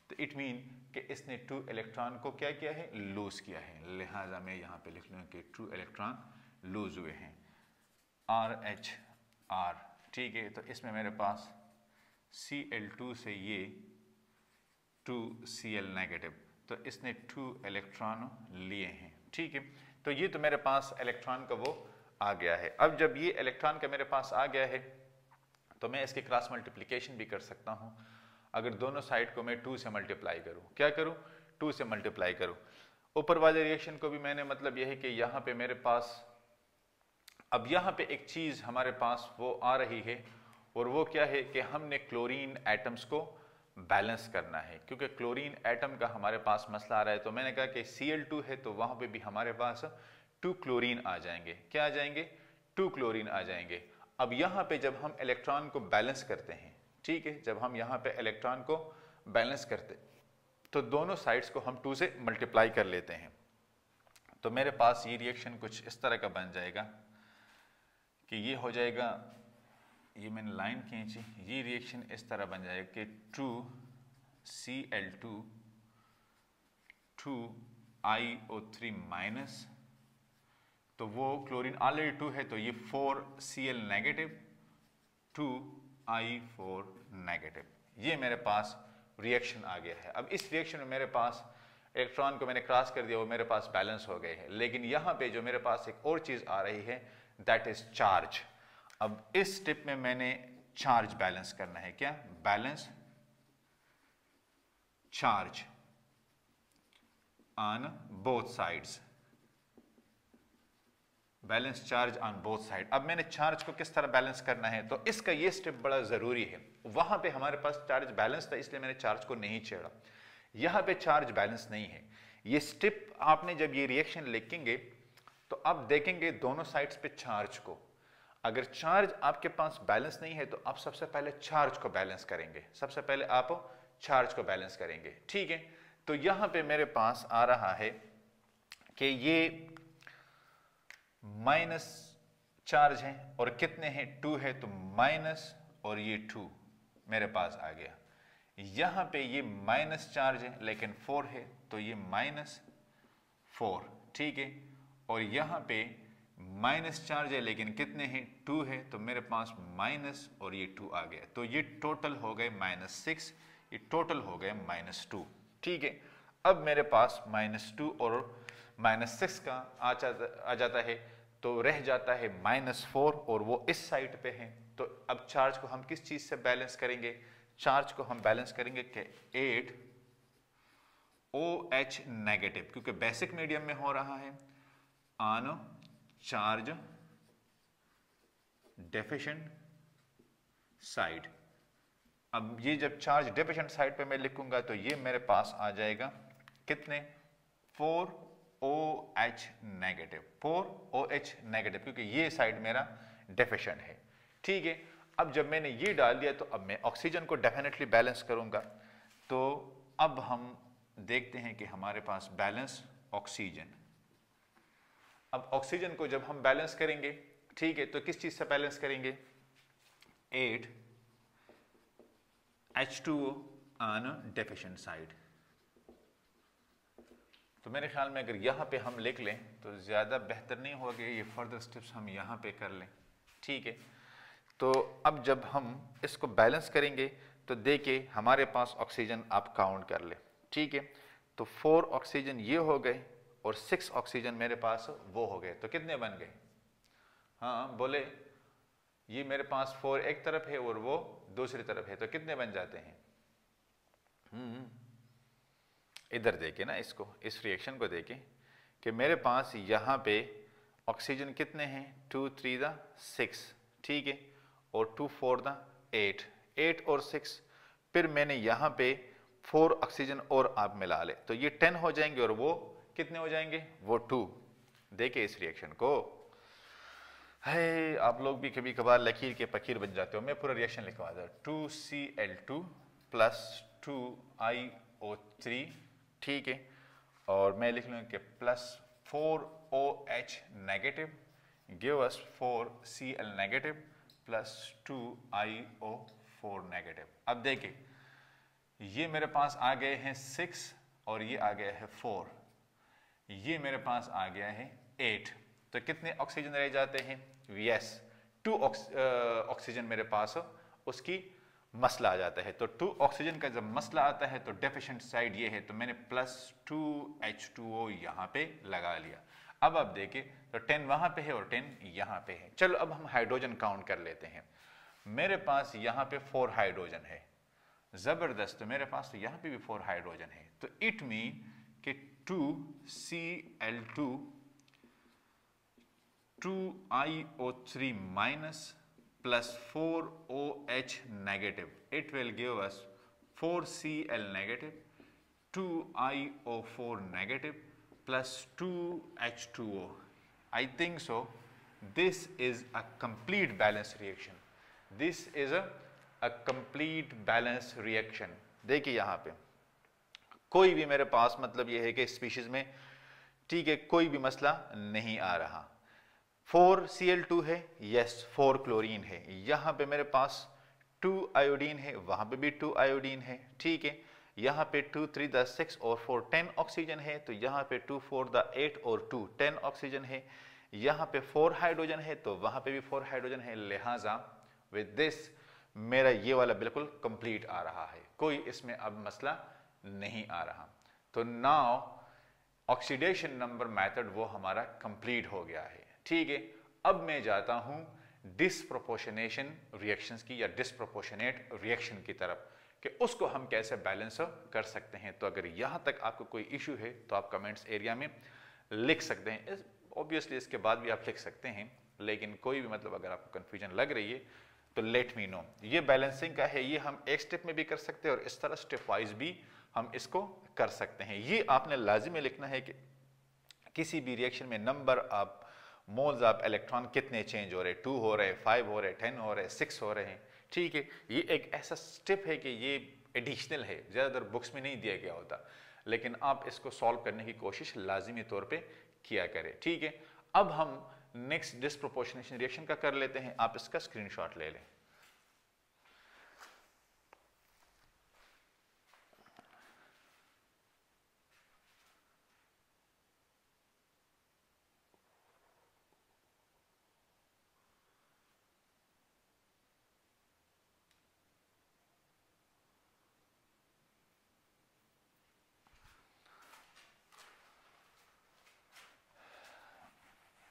तो इट मीन कि इसने 2 इलेक्ट्रॉन को क्या किया है, लूज किया है। लिहाजा मैं यहाँ पे लिख लूँ कि 2 इलेक्ट्रॉन लूज हुए हैं, RHR, ठीक है। तो इसमें मेरे पास Cl2 से ये 2Cl नेगेटिव, तो इसने 2 इलेक्ट्रॉन लिए हैं, ठीक है। तो ये तो मेरे पास इलेक्ट्रॉन का वो आ गया है। अब जब ये इलेक्ट्रॉन का मेरे पास आ गया है तो मैं इसकी क्रॉस मल्टीप्लिकेशन भी कर सकता हूँ। अगर दोनों साइड को मैं 2 से मल्टीप्लाई करूँ, क्या करूँ, 2 से मल्टीप्लाई करूँ। ऊपर वाले रिएक्शन को भी मैंने मतलब यह है कि यहाँ पे मेरे पास, अब यहाँ पे एक चीज़ हमारे पास वो आ रही है, और वो क्या है कि हमने क्लोरीन एटम्स को बैलेंस करना है, क्योंकि क्लोरीन एटम का हमारे पास मसला आ रहा है। तो मैंने कहा कि Cl2 है तो वहाँ पे भी हमारे पास 2 क्लोरीन आ जाएंगे, क्या आ जाएंगे, 2 क्लोरीन आ जाएंगे। अब यहाँ पे जब हम इलेक्ट्रॉन को बैलेंस करते हैं, ठीक है, जब हम यहाँ पे इलेक्ट्रॉन को बैलेंस करते तो दोनों साइड्स को हम 2 से मल्टीप्लाई कर लेते हैं। तो मेरे पास ये रिएक्शन कुछ इस तरह का बन जाएगा कि ये हो जाएगा, ये मैंने लाइन खींची, ये रिएक्शन इस तरह बन जाएगा कि 2Cl2 2IO3-, तो वो क्लोरीन ऑलरेडी 2 है तो ये 4Cl नेगेटिव 2I4 नेगेटिव, ये मेरे पास रिएक्शन आ गया है। अब इस रिएक्शन में मेरे पास इलेक्ट्रॉन को मैंने क्रॉस कर दिया, वो मेरे पास बैलेंस हो गए हैं। लेकिन यहाँ पे जो मेरे पास एक और चीज़ आ रही है, दैट इज चार्ज। अब इस स्टेप में मैंने चार्ज बैलेंस करना है, क्या? Balance charge on both sides, balance charge on both side. अब मैंने चार्ज को किस तरह बैलेंस करना है, तो इसका ये स्टेप बड़ा जरूरी है। वहां पे हमारे पास चार्ज बैलेंस था, इसलिए मैंने चार्ज को नहीं छेड़ा। यहां पे चार्ज बैलेंस नहीं है। ये स्टेप आपने जब ये रिएक्शन लिखेंगे तो आप देखेंगे दोनों साइड्स पे चार्ज को। अगर चार्ज आपके पास बैलेंस नहीं है तो आप सबसे पहले चार्ज को बैलेंस करेंगे, सबसे पहले आप चार्ज को बैलेंस करेंगे, ठीक है। तो यहां पे मेरे पास आ रहा है कि ये माइनस चार्ज है और कितने हैं? 2 है, तो माइनस और ये 2 मेरे पास आ गया। यहां पे ये माइनस चार्ज है लेकिन 4 है, तो ये -4, ठीक है। और यहां पे माइनस चार्ज है लेकिन कितने हैं? 2 है, तो मेरे पास माइनस और ये 2 आ गया। तो ये टोटल हो गए -6, ये टोटल हो गए -2, ठीक है। अब मेरे पास -2 और -6 का आ जाता है, तो रह जाता है -4 और वो इस साइड पे है। तो अब चार्ज को हम किस चीज से बैलेंस करेंगे? चार्ज को हम बैलेंस करेंगे कि 8 OH नेगेटिव, क्योंकि बेसिक मीडियम में हो रहा है, ऑन चार्ज डेफिशिएंट साइड। अब ये जब चार्ज डेफिशिएंट साइड पे मैं लिखूंगा तो ये मेरे पास आ जाएगा कितने? 4OH नेगेटिव, 4OH नेगेटिव, क्योंकि ये साइड मेरा डेफिशिएंट है, ठीक है। अब जब मैंने ये डाल दिया तो अब मैं ऑक्सीजन को डेफिनेटली बैलेंस करूंगा। तो अब हम देखते हैं कि हमारे पास बैलेंस ऑक्सीजन। अब ऑक्सीजन को जब हम बैलेंस करेंगे, ठीक है, तो किस चीज से बैलेंस करेंगे? 8 H2O ऑन डेफिशिएंट साइड। तो मेरे ख्याल में अगर यहाँ पे हम लिख लें तो ज़्यादा बेहतर नहीं होगा, ये फर्दर स्टेप्स हम यहाँ पे कर लें, ठीक है। तो अब जब हम इसको बैलेंस करेंगे तो देखिए हमारे पास ऑक्सीजन आप काउंट कर लें, ठीक है। तो 4 ऑक्सीजन ये हो गए और 6 ऑक्सीजन मेरे पास वो हो गए, तो कितने बन गए? हाँ बोले, ये मेरे पास 4 एक तरफ है और वो दूसरी तरफ है, तो कितने बन जाते हैं? इधर देखे ना, इसको, इस रिएक्शन को देखें कि मेरे पास यहाँ पे ऑक्सीजन कितने हैं? 2 3 6, ठीक है, और 2 4 8, 8 और 6। फिर मैंने यहाँ पे 4 ऑक्सीजन और आप मिला ले तो ये 10 हो जाएंगे और वो कितने हो जाएंगे? वो 2। देखे इस रिएक्शन को, है आप लोग भी कभी कभार लकीर के फकीर बन जाते हो। मैं पूरा रिएक्शन लिखवा दूँ, 2Cl2 प्लस 2iO3, ठीक है, और मैं लिख लूँ कि plus 4OH negative give us 4Cl negative plus 2iO4 negative. अब देखिए ये मेरे पास आ गए हैं 6 और ये आ गया है 4, ये मेरे पास आ गया है 8। तो कितने ऑक्सीजन रह जाते हैं? यस, 2 ऑक्सीजन मेरे पास उसकी मसला आ जाता है। तो 2 ऑक्सीजन का जब मसला आता है तो डेफिशिएंट साइड ये है, तो मैंने प्लस 2H2O यहाँ पे लगा लिया। अब आप देखिए तो 10 वहां पे है और 10 यहाँ पे है। चलो अब हम हाइड्रोजन काउंट कर लेते हैं। मेरे पास यहाँ पे 4 हाइड्रोजन है, जबरदस्त। तो मेरे पास तो यहाँ पे भी 4 हाइड्रोजन है, तो इट मीन कि 2Cl2 2iO3 minus plus 4OH negative, it will give us 4Cl negative, 2iO4 negative plus 2H2O. I think so. This is a complete balance reaction. This is a complete balance reaction. देखिए यहाँ पे कोई भी मेरे पास मतलब ये है कि स्पीशीज में, ठीक है, कोई भी मसला नहीं आ रहा। 4Cl2 है, यस 4 क्लोरीन है, यहाँ पे मेरे पास 2 आयोडीन है, वहां पे भी 2 आयोडीन है, ठीक है। यहाँ पे 2 3 6 और 4 10 ऑक्सीजन है, तो यहाँ पे 2 4 8 और 2 10 ऑक्सीजन है। यहाँ पे 4 हाइड्रोजन है तो वहां पे भी 4 हाइड्रोजन है, लिहाजा विद दिस मेरा ये वाला बिल्कुल कंप्लीट आ रहा है, कोई इसमें अब मसला नहीं आ रहा। तो नाउ ऑक्सीडेशन नंबर मेथड वो हमारा कंप्लीट हो गया है, ठीक है। अब मैं जाता हूं डिसप्रोपोर्शनेशन रिएक्शंस की या डिसप्रोपोर्शनेट रिएक्शन की तरफ कि उसको हम कैसे बैलेंस कर सकते हैं। तो अगर यहां तक आपको कोई इशू है तो आप कमेंट्स एरिया में लिख सकते हैं। ऑब्वियसली इसके बाद भी आप लिख सकते हैं, लेकिन कोई भी मतलब अगर आपको कंफ्यूजन लग रही है तो लेट मी नो। ये बैलेंसिंग का है, ये हम एक स्टेप में भी कर सकते हैं और इस तरह स्टेप वाइज भी हम इसको कर सकते हैं। ये आपने लाजिमी लिखना है कि किसी भी रिएक्शन में नंबर आप मोल्स आप इलेक्ट्रॉन कितने चेंज हो रहे हैं, 2 हो रहे हैं, 5 हो रहे हैं, 10 हो रहे हैं, 6 हो रहे हैं, ठीक है। ये एक ऐसा स्टेप है कि ये एडिशनल है, ज़्यादातर बुक्स में नहीं दिया गया होता, लेकिन आप इसको सॉल्व करने की कोशिश लाजिमी तौर पे किया करें, ठीक है। अब हम नेक्स्ट डिसप्रोपोर्शनेशन रिएक्शन का कर लेते हैं। आप इसका स्क्रीनशॉट ले लें।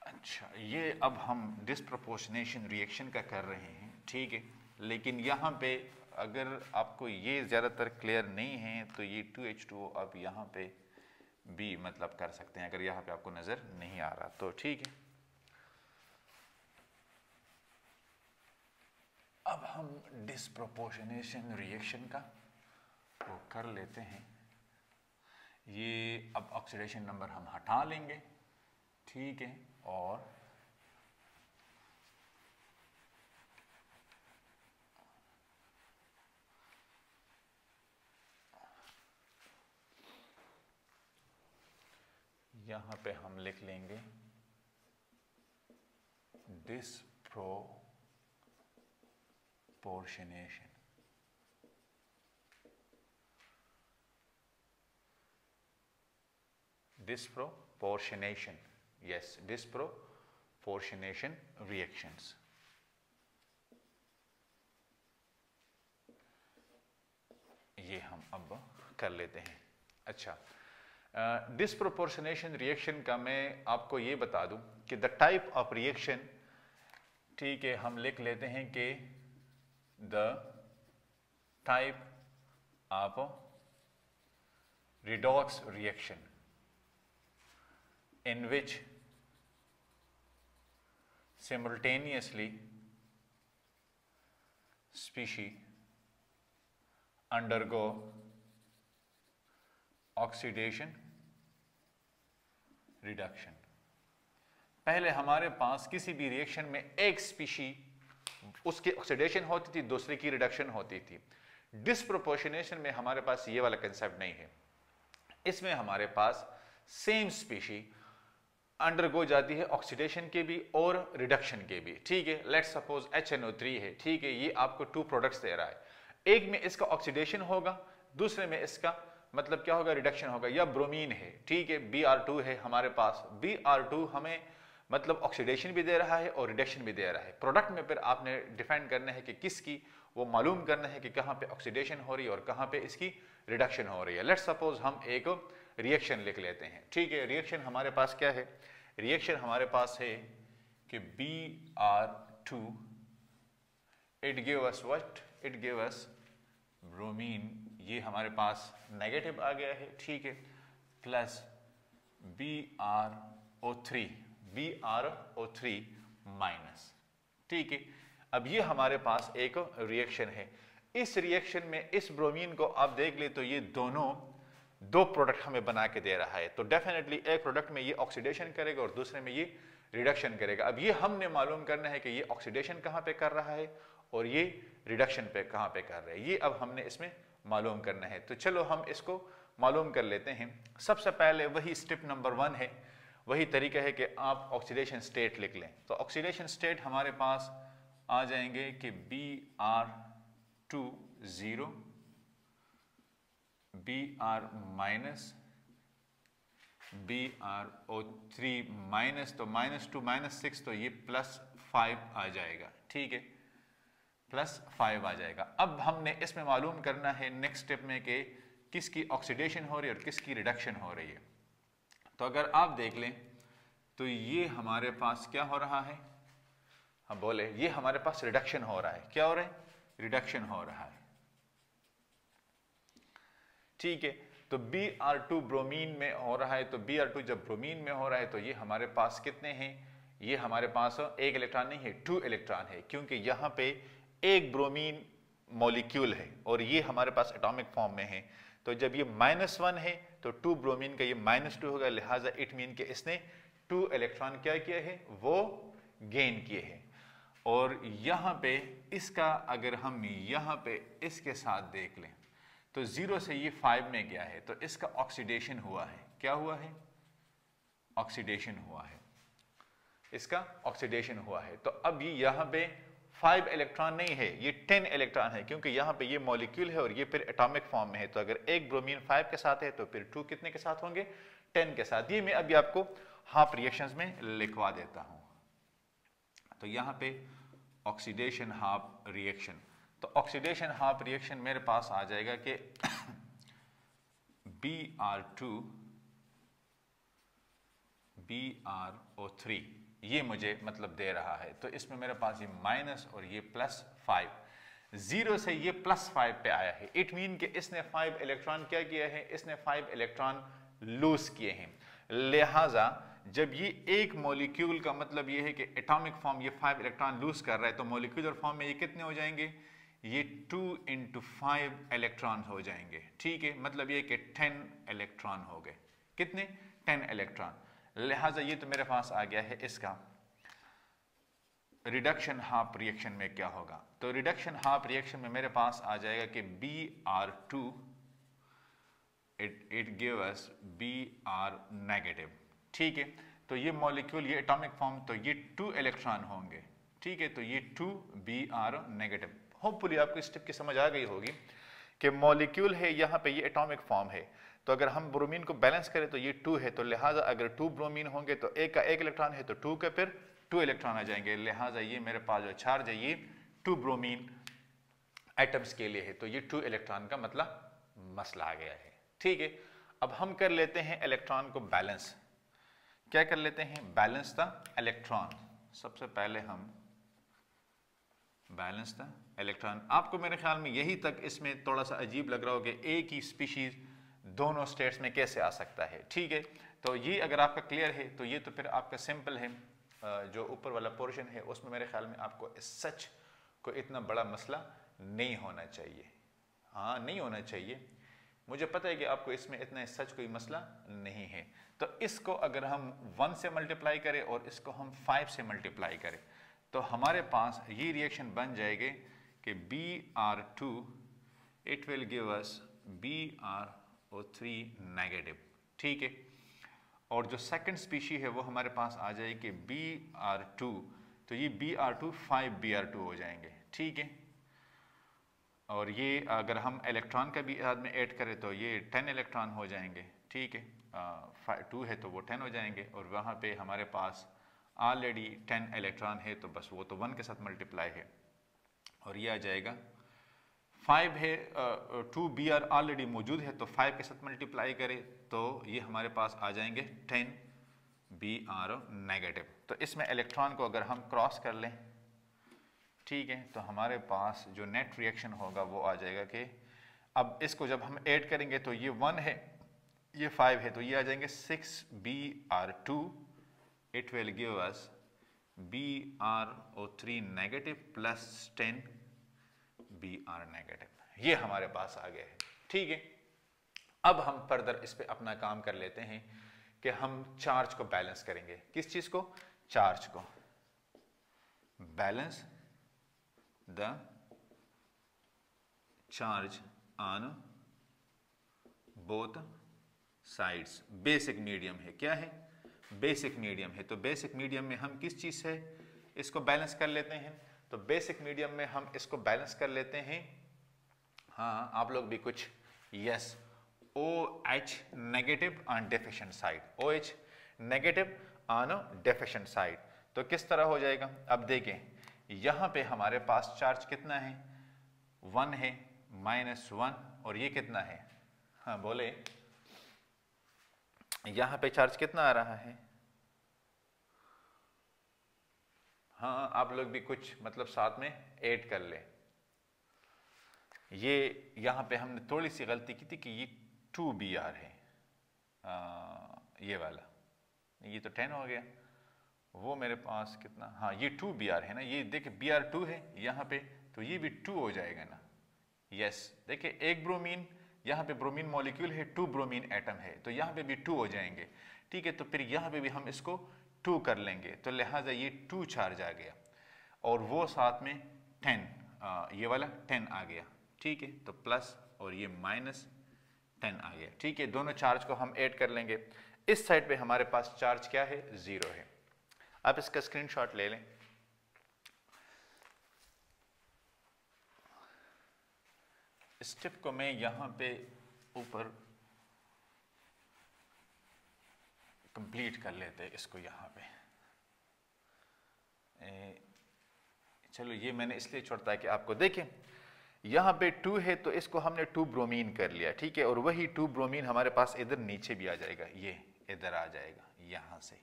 अच्छा, ये अब हम डिसप्रोपोर्शनेशन रिएक्शन का कर रहे हैं, ठीक है। लेकिन यहाँ पे अगर आपको ये ज़्यादातर क्लियर नहीं है तो ये 2H2O आप यहाँ पे भी मतलब कर सकते हैं, अगर यहाँ पे आपको नज़र नहीं आ रहा तो, ठीक है। अब हम डिसप्रोपोर्शनेशन रिएक्शन का वो कर लेते हैं। ये अब ऑक्सीडेशन नंबर हम हटा लेंगे, ठीक है, और यहां पे हम लिख लेंगे disproportionation. Disproportionation, yes, disproportionation reactions. ये हम अब कर लेते हैं। अच्छा, डिसप्रोपोर्शनेशन रिएक्शन का मैं आपको ये बता दूं कि द टाइप ऑफ रिएक्शन, ठीक है, हम लिख लेते हैं कि the type of redox reaction in which simultaneously species undergo oxidation reduction। पहले हमारे पास किसी भी रिएक्शन में एक स्पीशी उसकी ऑक्सीडेशन होती थी, दूसरे की रिडक्शन होती थी। डिसप्रोपोर्शनेशन में हमारे पास ये वाला कंसेप्ट नहीं है। इसमें हमारे पास सेम स्पीशी अंडरगो जाती है ऑक्सीडेशन के भी और रिडक्शन के भी, ठीक है। लेट्स सपोज HNO3 है, ठीक है, ये आपको 2 प्रोडक्ट्स दे रहा है। एक में इसका ऑक्सीडेशन होगा, दूसरे में इसका मतलब क्या होगा, रिडक्शन होगा। या ब्रोमीन है, ठीक है, Br2 है हमारे पास, Br2 हमें मतलब ऑक्सीडेशन भी दे रहा है और रिडक्शन भी दे रहा है। प्रोडक्ट में फिर आपने डिफाइन करना है कि किसकी, वो मालूम करना है कि कहाँ पे ऑक्सीडेशन हो रही है और कहाँ पे इसकी रिडक्शन हो रही है। लेट्स सपोज हम एक रिएक्शन लिख लेते हैं, ठीक है। रिएक्शन हमारे पास क्या है, रिएक्शन हमारे पास है कि Br2 it give us what, it give us bromine, ये हमारे पास नेगेटिव आ गया है, ठीक है, प्लस Br O3 माइनस, ठीक है। अब ये हमारे पास एक रिएक्शन है। इस रिएक्शन में इस ब्रोमीन को आप देख ले तो ये दोनों 2 प्रोडक्ट हमें बना के दे रहा है। तो डेफिनेटली एक प्रोडक्ट में ये ऑक्सीडेशन करेगा और दूसरे में ये रिडक्शन करेगा। अब ये हमने मालूम करना है कि ये ऑक्सीडेशन कहाँ पे कर रहा है और ये रिडक्शन पे कहाँ पे कर रहा है, ये अब हमने इसमें मालूम करना है। तो चलो हम इसको मालूम कर लेते हैं। सबसे पहले वही स्टेप नंबर 1 है, वही तरीका है कि आप ऑक्सीडेशन स्टेट लिख लें। तो ऑक्सीडेशन स्टेट हमारे पास आ जाएंगे कि Br2 0, Br minus, BrO3 minus, तो -2 -6 तो ये +5 आ जाएगा, ठीक है, +5 आ जाएगा। अब हमने इसमें मालूम करना है नेक्स्ट स्टेप में कि किसकी ऑक्सीडेशन हो रही है और किसकी रिडक्शन हो रही है। तो अगर आप देख लें तो ये हमारे पास क्या हो रहा है, हम बोले ये हमारे पास रिडक्शन हो रहा है, क्या हो रहा है, रिडक्शन हो रहा है, ठीक है। तो Br2 ब्रोमीन में हो रहा है, तो Br2 जब ब्रोमीन में हो रहा है तो ये हमारे पास कितने हैं, ये हमारे पास एक इलेक्ट्रॉन नहीं है, 2 इलेक्ट्रॉन है, क्योंकि यहाँ पे एक ब्रोमीन मॉलिक्यूल है और ये हमारे पास एटॉमिक फॉर्म में है। तो जब ये -1 है तो 2 ब्रोमीन का ये -2 होगा, लिहाजा इट मीन कि इसने 2 इलेक्ट्रॉन क्या किए हैं, वो गेन किए हैं। और यहाँ पे इसका अगर हम यहाँ पे इसके साथ देख लें तो 0 से ये 5 में गया है, तो इसका ऑक्सीडेशन हुआ है, क्या हुआ है, ऑक्सीडेशन हुआ है, इसका ऑक्सीडेशन हुआ है। तो अब ये यहाँ पे 5 इलेक्ट्रॉन नहीं है, ये 10 इलेक्ट्रॉन है, क्योंकि यहाँ पे ये मॉलिक्यूल है और ये फिर एटॉमिक फॉर्म में है। तो अगर एक ब्रोमीन 5 के साथ है तो फिर 2 कितने के साथ होंगे, 10 के साथ। ये मैं अभी आपको हाफ रिएक्शंस में लिखवा देता हूं। तो यहाँ पे ऑक्सीडेशन हाफ रिएक्शन, तो ऑक्सीडेशन हाफ रिएक्शन मेरे पास आ जाएगा कि BrO3 ये मुझे मतलब दे रहा है, तो इसमें मेरे पास ये माइनस और ये +5, 0 से ये +5 पे आया है। इट मीन कि इसने 5 इलेक्ट्रॉन क्या किया है, इसने 5 इलेक्ट्रॉन लूज किए हैं। लिहाजा जब ये एक मॉलिक्यूल का मतलब ये है कि एटॉमिक फॉर्म ये 5 इलेक्ट्रॉन लूज कर रहा है, तो मॉलिक्यूलर फॉर्म में ये कितने हो जाएंगे, ये 2 × 5 इलेक्ट्रॉन हो जाएंगे, ठीक है। मतलब ये कि 10 इलेक्ट्रॉन हो गए, कितने, 10 इलेक्ट्रॉन। लिहाजा ये तो मेरे पास आ गया है इसका रिडक्शन हाफ रिएक्शन में क्या होगा। तो रिडक्शन हाफ रिएक्शन में मेरे पास आ जाएगा कि Br2 it give us Br-, ठीक है। तो ये मॉलिक्यूल ये एटॉमिक फॉर्म, तो ये 2 इलेक्ट्रॉन होंगे, ठीक है। तो ये 2 Br-। होपफुली आपको स्टेप की समझ आ गई होगी कि मॉलिक्यूल है, यहाँ पे ये एटॉमिक फॉर्म है, तो अगर हम ब्रोमीन को बैलेंस करें तो ये 2 है, तो लिहाजा अगर 2 ब्रोमीन होंगे तो एक का एक इलेक्ट्रॉन है तो 2 के फिर 2 इलेक्ट्रॉन आ जाएंगे। लिहाजा ये मेरे पास जो चार्ज है ये 2 ब्रोमीन एटम्स के लिए है, तो ये 2 इलेक्ट्रॉन का मतलब मसला आ गया है, ठीक है। अब हम कर लेते हैं इलेक्ट्रॉन को बैलेंस, क्या कर लेते हैं, बैलेंस द इलेक्ट्रॉन। सबसे पहले हम बैलेंस द इलेक्ट्रॉन। आपको मेरे ख्याल में यही तक इसमें थोड़ा सा अजीब लग रहा हो कि एक ही स्पीशीज दोनों स्टेट्स में कैसे आ सकता है, ठीक है। तो ये अगर आपका क्लियर है तो ये तो फिर आपका सिंपल है। जो ऊपर वाला पोर्शन है उसमें मेरे ख्याल में आपको सच को इतना बड़ा मसला नहीं होना चाहिए, हाँ नहीं होना चाहिए। मुझे पता है कि आपको इसमें इतना सच कोई मसला नहीं है। तो इसको अगर हम 1 से मल्टीप्लाई करें और इसको हम 5 से मल्टीप्लाई करें तो हमारे पास ये रिएक्शन बन जाएगी कि Br2 it will give us Br O3-, ठीक है। और जो सेकंड स्पीशी है वो हमारे पास आ जाएगी Br2, तो ये Br2 5 Br2 हो जाएंगे, ठीक है। और ये अगर हम इलेक्ट्रॉन का भी साथ में ऐड करें तो ये 10 इलेक्ट्रॉन हो जाएंगे, ठीक है। 2 है तो वो 10 हो जाएंगे, और वहाँ पे हमारे पास ऑलरेडी 10 इलेक्ट्रॉन है तो बस वो तो 1 के साथ मल्टीप्लाई है, और ये आ जाएगा 5 है, 2 Br ऑलरेडी मौजूद है तो 5 के साथ मल्टीप्लाई करें तो ये हमारे पास आ जाएंगे 10 Br-। तो इसमें इलेक्ट्रॉन को अगर हम क्रॉस कर लें, ठीक है, तो हमारे पास जो नेट रिएक्शन होगा वो आ जाएगा कि अब इसको जब हम ऐड करेंगे तो ये 1 है, ये 5 है, तो ये आ जाएंगे 6 Br2 it will give us Br-O3- plus 10 Br-। ये हमारे पास आ गया है, ठीक है। अब हम फर्दर इस पे अपना काम कर लेते हैं कि हम चार्ज को बैलेंस करेंगे। किस चीज को, चार्ज को। Balance the charge on both sides. Basic medium है, क्या है, बेसिक मीडियम है। तो बेसिक मीडियम में हम किस चीज से इसको बैलेंस कर लेते हैं, तो बेसिक मीडियम में हम इसको बैलेंस कर लेते हैं, हाँ आप लोग भी कुछ, yes, OH- on deficient side, OH- on deficient side. तो किस तरह हो जाएगा, अब देखें यहां पे हमारे पास चार्ज कितना है, 1 है, -1, और ये कितना है, हाँ बोले, यहां पे चार्ज कितना आ रहा है, हाँ आप लोग भी कुछ मतलब साथ में ऐड कर लें। ये यहाँ पे हमने थोड़ी सी गलती की थी कि ये 2BR है, ये वाला, ये तो 10 हो गया, वो मेरे पास कितना, हाँ ये 2BR है ना, ये देखिए BR2 है यहाँ पे, तो ये भी 2 हो जाएगा ना। यस देखिए एक ब्रोमीन, यहाँ पे ब्रोमीन मॉलिक्यूल है, 2 ब्रोमीन एटम है, तो यहाँ पे भी 2 हो जाएंगे। ठीक है, तो फिर यहाँ पे भी हम इसको 2 कर लेंगे, तो लिहाजा ये 2 चार्ज आ गया, और वो साथ में 10, ये वाला 10 आ गया। ठीक है, तो प्लस और ये -10 आ गया। ठीक है, दोनों चार्ज को हम ऐड कर लेंगे। इस साइड पे हमारे पास चार्ज क्या है, 0 है। आप इसका स्क्रीनशॉट ले लें। स्टेप को मैं यहाँ पे ऊपर कंप्लीट कर लेते हैं इसको यहाँ पे। चलो ये मैंने इसलिए छोड़ता है कि आपको देखें, यहाँ पे 2 है तो इसको हमने 2 ब्रोमीन कर लिया। ठीक है, और वही 2 ब्रोमीन हमारे पास इधर नीचे भी आ जाएगा, ये इधर आ जाएगा यहाँ से।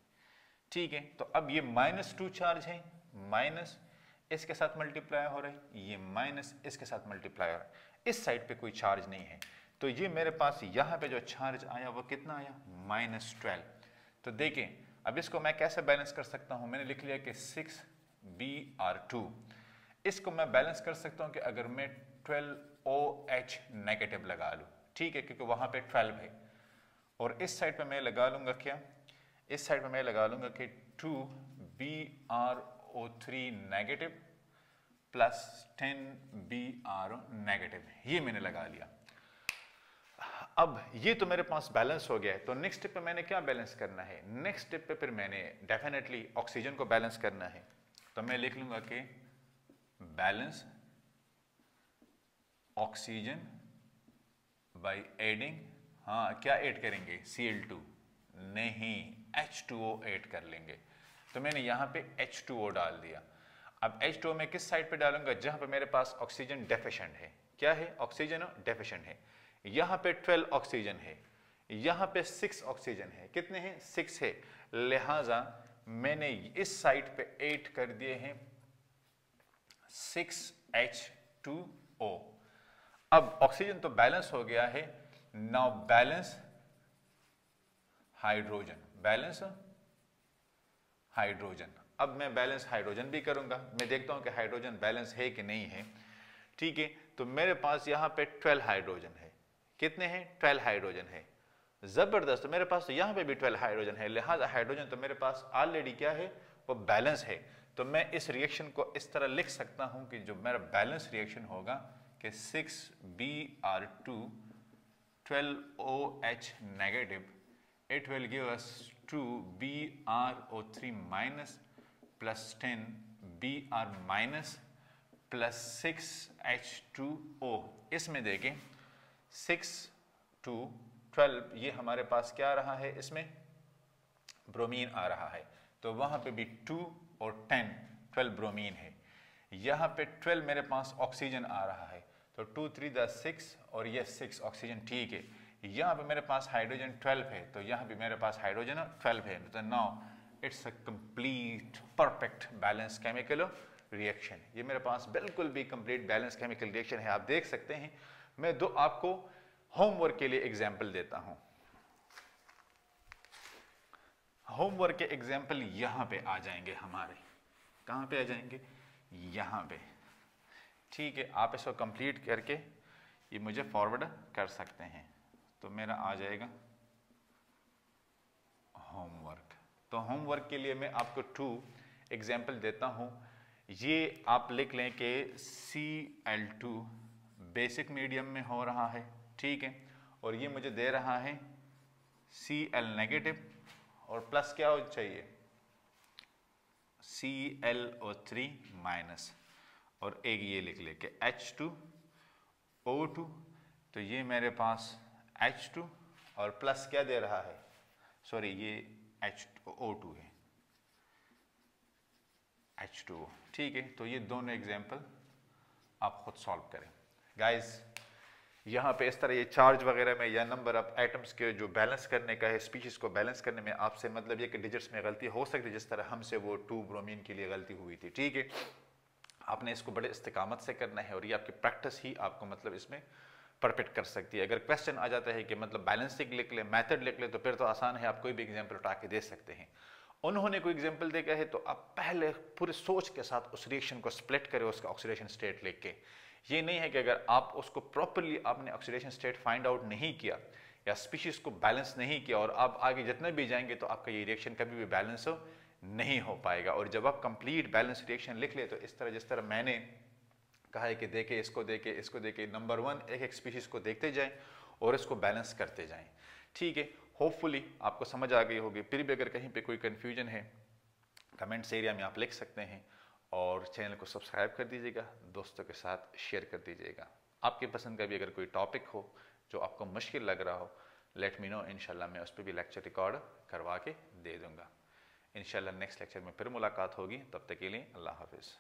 ठीक है, तो अब ये -2 चार्ज है, माइनस इसके साथ मल्टीप्लाई हो रहा है, ये माइनस इसके साथ मल्टीप्लाई हो रहा है, इस साइड पे कोई चार्ज नहीं है, तो ये मेरे पास यहाँ पे जो चार्ज आया वो कितना आया, -12। तो देखें अब इसको मैं कैसे बैलेंस कर सकता हूँ, मैंने लिख लिया कि 6Br2, इसको मैं बैलेंस कर सकता हूँ कि अगर मैं 12OH नेगेटिव लगा लूँ। ठीक है, क्योंकि वहाँ पे 12 है, और इस साइड पे मैं लगा लूँगा क्या, इस साइड पे मैं लगा लूँगा कि 2BrO3 negative plus 10BrO negative, ये मैंने लगा लिया। अब ये तो मेरे पास बैलेंस हो गया है, तो नेक्स्ट स्टेप पे मैंने क्या बैलेंस करना है, नेक्स्ट स्टेप पे फिर मैंने डेफिनेटली ऑक्सीजन को बैलेंस करना है। तो मैं लिख लूँगा कि बैलेंस ऑक्सीजन बाय एडिंग, हाँ क्या ऐड करेंगे, Cl2 नहीं, H2O ऐड कर लेंगे। तो मैंने यहाँ पे H2O डाल दिया। अब H2O मैं किस साइड पे डालूंगा, जहाँ पे मेरे पास ऑक्सीजन डेफिशिएंट है। क्या है, ऑक्सीजन डेफिशिएंट है। यहाँ पे 12 ऑक्सीजन है, यहाँ पे 6 ऑक्सीजन है, कितने हैं, 6 है, लिहाजा मैंने इस साइड पे 8 कर दिए हैं 6H2O। अब ऑक्सीजन तो बैलेंस हो गया है, now balance hydrogen, balance hydrogen. अब मैं बैलेंस हाइड्रोजन भी करूंगा, मैं देखता हूं कि हाइड्रोजन बैलेंस है कि नहीं है। ठीक है, तो मेरे पास यहां पे 12 हाइड्रोजन है, कितने हैं, 12 हाइड्रोजन है, जबरदस्त। तो मेरे पास तो यहां पे भी 12 हाइड्रोजन है, लिहाजा हाइड्रोजन तो मेरे पास ऑलरेडी क्या है, वो बैलेंस है। तो मैं इस रिएक्शन को इस तरह लिख सकता हूं कि जो मेरा बैलेंस रिएक्शन होगा कि 6Br2 12OH negative, it will give us 2BrO3 minus plus 10Br minus plus 6H2O। इसमें देखें 6 to 12, ये हमारे पास क्या आ रहा है, इसमें ब्रोमीन आ रहा है, तो वहाँ पे भी 2 और 10 12 ब्रोमीन है। यहाँ पे 12 मेरे पास ऑक्सीजन आ रहा है, तो 2 3 द 6 और ये 6 ऑक्सीजन। ठीक है, यहाँ पे मेरे पास हाइड्रोजन 12 है, तो यहाँ भी मेरे पास हाइड्रोजन 12 है। तो now it's a complete perfect balance chemical reaction. ये मेरे पास बिल्कुल भी कंप्लीट बैलेंस केमिकल रिएक्शन है। आप देख सकते हैं, मैं दो आपको होमवर्क के लिए एग्जाम्पल देता हूं। होमवर्क के एग्जाम्पल यहां पे आ जाएंगे हमारे, कहां पे आ जाएंगे, यहां पे। ठीक है, आप इसको कंप्लीट करके ये मुझे फॉरवर्ड कर सकते हैं, तो मेरा आ जाएगा होमवर्क। तो होमवर्क के लिए मैं आपको 2 एग्जाम्पल देता हूं। ये आप लिख लें कि Cl2 बेसिक मीडियम में हो रहा है, ठीक है, और ये मुझे दे रहा है Cl नेगेटिव, और प्लस क्या हो चाहिए, ClO3 माइनस, और एक ये लिख ले के H2O2, तो ये मेरे पास H2 और प्लस क्या दे रहा है, सॉरी ये H2O2 है, H2O। ठीक है, तो ये दोनों एग्जाम्पल आप खुद सॉल्व करें। गाइस, यहाँ पे इस तरह ये चार्ज वगैरह में या नंबर ऑफ एटम्स के जो बैलेंस करने का है, स्पीशीज़ को बैलेंस करने में आपसे मतलब ये कि डिजिट्स में गलती हो सकती है, जिस तरह हमसे वो 2 ब्रोमीन के लिए गलती हुई थी, ठीक है। आपने इसको बड़े इस्तिकामत से करना है और ये आपकी प्रैक्टिस ही आपको मतलब इसमें परफेक्ट कर सकती है। अगर क्वेश्चन आ जाता है कि मतलब बैलेंसिंग लिख ले, मेथड लिख ले, तो फिर तो आसान है, आप कोई भी एग्जाम्पल उठा के दे सकते हैं। उन्होंने कोई एग्जाम्पल देखा है तो आप पहले पूरे सोच के साथ उस रिएक्शन को स्प्लिट करें, उसका ऑक्सीडेशन स्टेट लिख के। ये नहीं है कि अगर आप उसको प्रॉपरली आपने ऑक्सीडेशन स्टेट फाइंड आउट नहीं किया या स्पीशीज को बैलेंस नहीं किया और आप आगे जितने भी जाएंगे तो आपका ये रिएक्शन कभी भी बैलेंस नहीं हो पाएगा। और जब आप कंप्लीट बैलेंस रिएक्शन लिख ले तो इस तरह जिस तरह मैंने कहा है कि देखे इसको देखे इसको देखे, नंबर 1 एक एक स्पीशीज को देखते जाएं और इसको बैलेंस करते जाएं, ठीक है। होपफुली आपको समझ आ गई होगी। फिर भी अगर कहीं पे कोई कंफ्यूजन है कमेंट्स एरिया में आप लिख सकते हैं और चैनल को सब्सक्राइब कर दीजिएगा, दोस्तों के साथ शेयर कर दीजिएगा। आपकी पसंद का भी अगर कोई टॉपिक हो जो आपको मुश्किल लग रहा हो, लेट मी नो, इंशाल्लाह मैं उस पर भी लेक्चर रिकॉर्ड करवा के दे दूँगा। इंशाल्लाह नेक्स्ट लेक्चर में फिर मुलाकात होगी, तब तक के लिए अल्लाह हाफिज़।